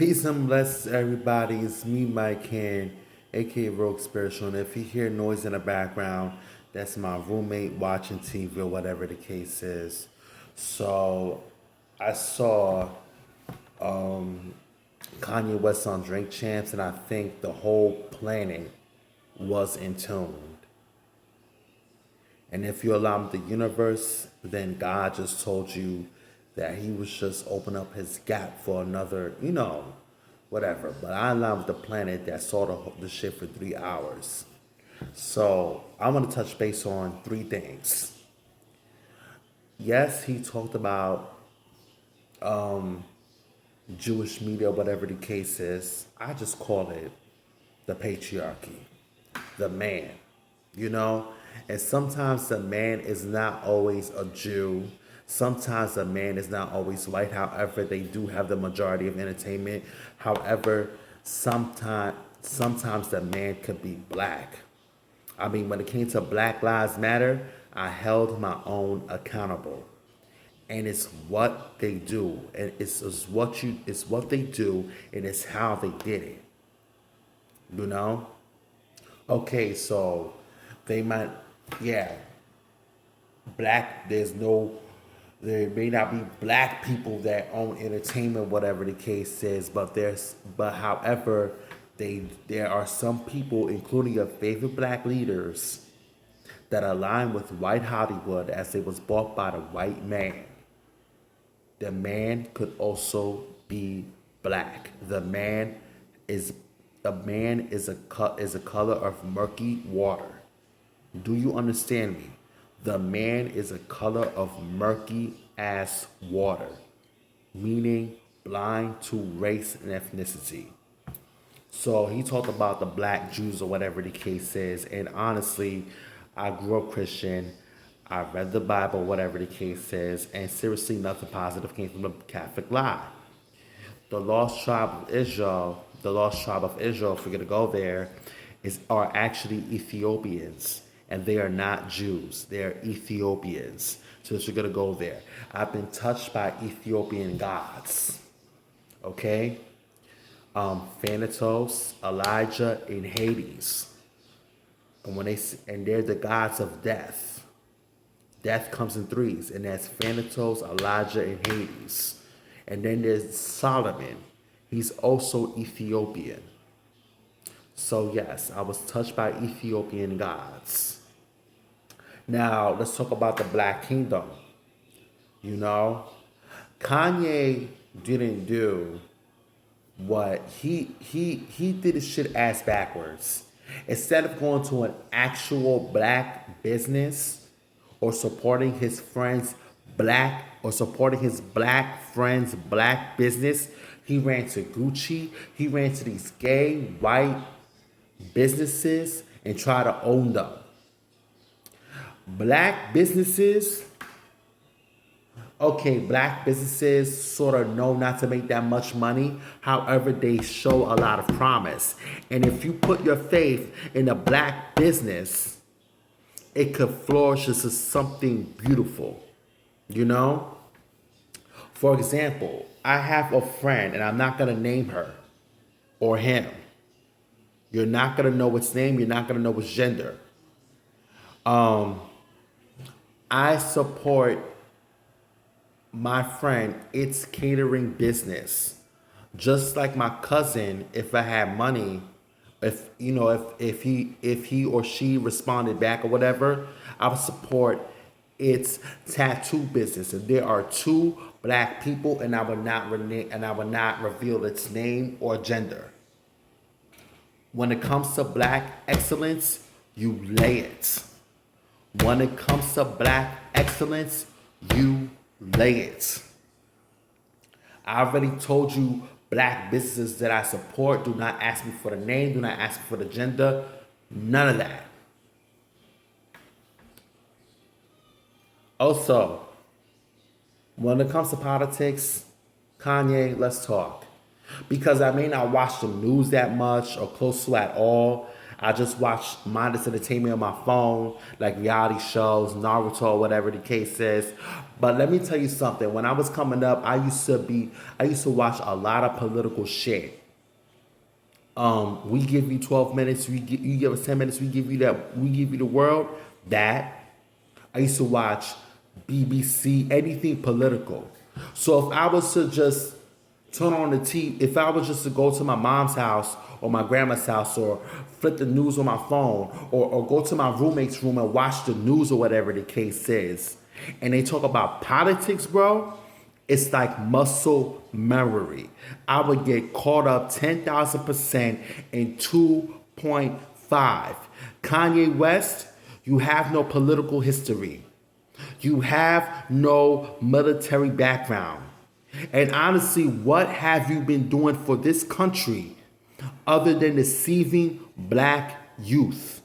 Peace and blessings, everybody. It's me, Mike Hand, aka Rogue Spiritual. And if you hear noise in the background, that's my roommate watching TV or whatever the case is. So I saw Kanye West on Drink Champs, and I think the whole planet was in tune. And if you allow the universe, then God just told you that he was just open up his gap for another, whatever. But I allowed the planet that saw the shit for 3 hours. So I want to touch base on three things. Yes, he talked about Jewish media, whatever the case is. I just call it the patriarchy, the man, you know? And sometimes the man is not always a Jew. Sometimes the man is not always white. However, they do have the majority of entertainment. However, sometimes the man could be black. I mean, when it came to Black Lives Matter, I held my own accountable. And it's what they do. And it's what they do, and it's how they did it. You know? Okay, so they might, yeah, there may not be black people that own entertainment, whatever the case is, but however, there are some people, including your favorite black leaders, that align with white Hollywood as it was bought by the white man. The man could also be black. Is a man is a color of murky water. Do you understand me? The man is a color of murky ass water, meaning blind to race and ethnicity. So he talked about the black Jews or whatever the case is. And honestly, I grew up Christian. I read the Bible, whatever the case is. And seriously, nothing positive came from the Catholic lie. The lost tribe of Israel, if we're going to go there, are actually Ethiopians. And they are not Jews. They are Ethiopians. So we're going to go there. I've been touched by Ethiopian gods. Okay? Phanatos, Elijah, and Hedes. And they're the gods of death. Death comes in threes. And that's Phanatos, Elijah, and Hedes. And then there's Solomon. He's also Ethiopian. So yes, I was touched by Ethiopian gods. Now, let's talk about the Black Kingdom. You know, Kanye didn't do what he did his shit ass backwards. Instead of going to an actual black business or supporting his friends black friends black business, he ran to Gucci. He ran to these gay white businesses and tried to own them. Black businesses sort of know not to make that much money. However, they show a lot of promise. And if you put your faith in a black business, it could flourish into something beautiful. You know? For example, I have a friend, and I'm not going to name her or him. You're not going to know its name. You're not going to know its gender. I support my friend, its catering business. Just like my cousin, if I had money, if he or she responded back or whatever, I would support its tattoo business. And there are two black people, and I would not reveal its name or gender. When it comes to black excellence, you lay it. When it comes to black excellence, you lay it. I already told you black businesses that I support. Do not ask me for the name. Do not ask me for the gender. None of that. Also, when it comes to politics, Kanye, let's talk. Because I may not watch the news that much or close to at all. I just watch mindless entertainment on my phone, like reality shows, Naruto, whatever the case is. But let me tell you something. When I was coming up, I used to watch a lot of political shit. We give you 12 minutes, you give us 10 minutes, we give you the world. That I used to watch BBC, anything political. So if I was to just turn on the TV, if I was just to go to my mom's house or my grandma's house or flip the news on my phone or go to my roommate's room and watch the news or whatever the case is, and they talk about politics, bro, it's like muscle memory. I would get caught up 10,000% in 2.5. Kanye West, you have no political history. You have no military background. And honestly, what have you been doing for this country other than deceiving black youth?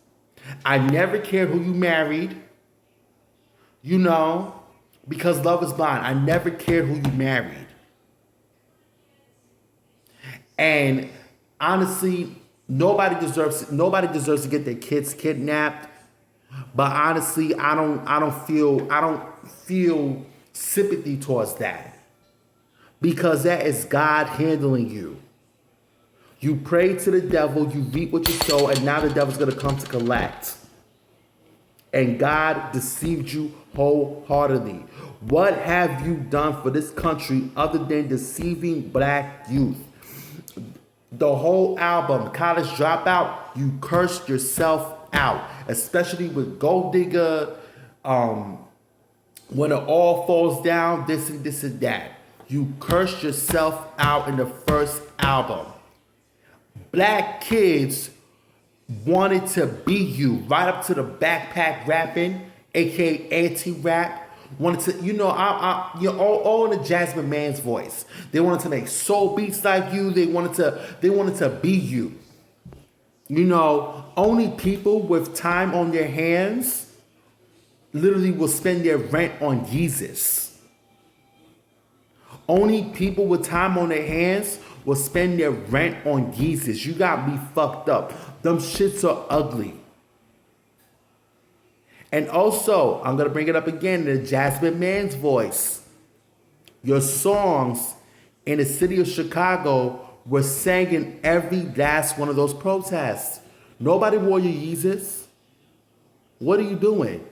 I never cared who you married, because love is blind. I never cared who you married. And honestly, nobody deserves to get their kids kidnapped. But honestly, I don't feel sympathy towards that. Because that is God handling you. You pray to the devil, you reap what you sow, and now the devil's gonna come to collect. And God deceived you wholeheartedly. What have you done for this country other than deceiving black youth? The whole album, College Dropout, you cursed yourself out, especially with Gold Digger, when it all falls down, this and that. You cursed yourself out in the first album. Black kids wanted to be you, right up to the backpack rapping, aka anti-rap. Wanted to, all in the Jasmine Man's voice. They wanted to make soul beats like you. They wanted to be you. Only people with time on their hands literally will spend their rent on Jesus. Only people with time on their hands will spend their rent on Jesus. You got me fucked up. Them shits are ugly. And also, I'm going to bring it up again in the Jasmine Man's voice. Your songs in the city of Chicago were sang in every last one of those protests. Nobody wore your Yeezus. What are you doing?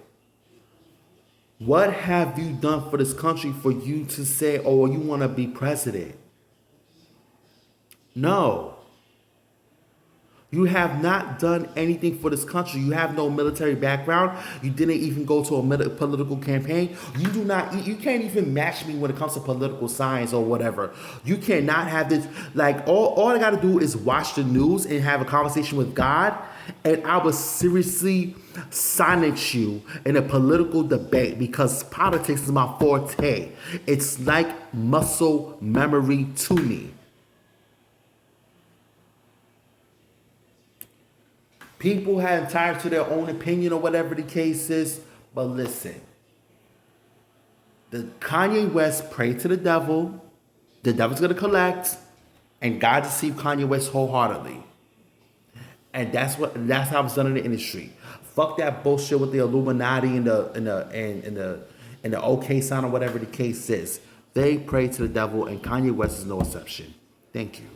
What have you done for this country for you to say, oh, you want to be president? No. You have not done anything for this country. You have no military background. You didn't even go to a political campaign. You can't even match me when it comes to political science or whatever. You cannot have this. Like, all I got to do is watch the news and have a conversation with God, and I will seriously silence you in a political debate because politics is my forte. It's like muscle memory to me. People have entitled to their own opinion or whatever the case is. But listen, the Kanye West prayed to the devil. The devil's going to collect. And God deceived Kanye West wholeheartedly. And that's how it's done in the industry. Fuck that bullshit with the Illuminati and the OK sign or whatever the case is. They pray to the devil, and Kanye West is no exception. Thank you.